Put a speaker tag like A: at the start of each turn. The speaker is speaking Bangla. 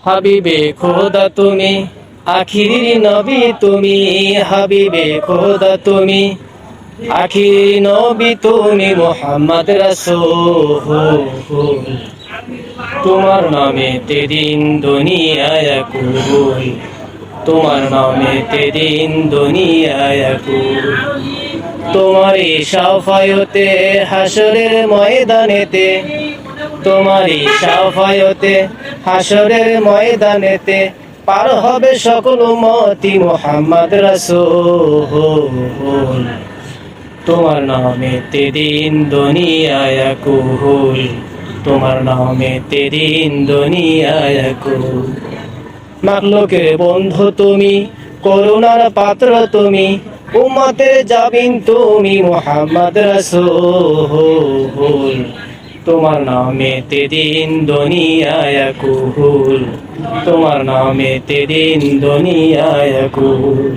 A: হাবিবে খোদা তুমি, আখির নবী তুমি, হাবিবে খোদা তুমি, আখির নবী তুমি, মোহাম্মদ রাসূল। তোমার নামে তেদিন দুনিয়ায় কুল, তোমার নামে তেদিন দুনিয়ায় কুল। তোমার শাফায়তে হাসরের ময়দানেতে, তোমার শাফায়তে হাসরের ময়দানেতে পার হবে সকল উম্মতি, মোহাম্মদ রাসূল। তোমার নামে তেদিন দুনিয়ায় কুল, তোমার নামে তেদিন দুনিয়ায় কুল। মাখলুকের বন্ধু তুমি, করুণার পাত্র তুমি, উম্মতের জামিন তুমি, মোহাম্মদ রাসূল। তোমার নামে তেদিন দুনিয়ায় কুল, তোমার নামে তেদিন দুনিয়ায় কুল।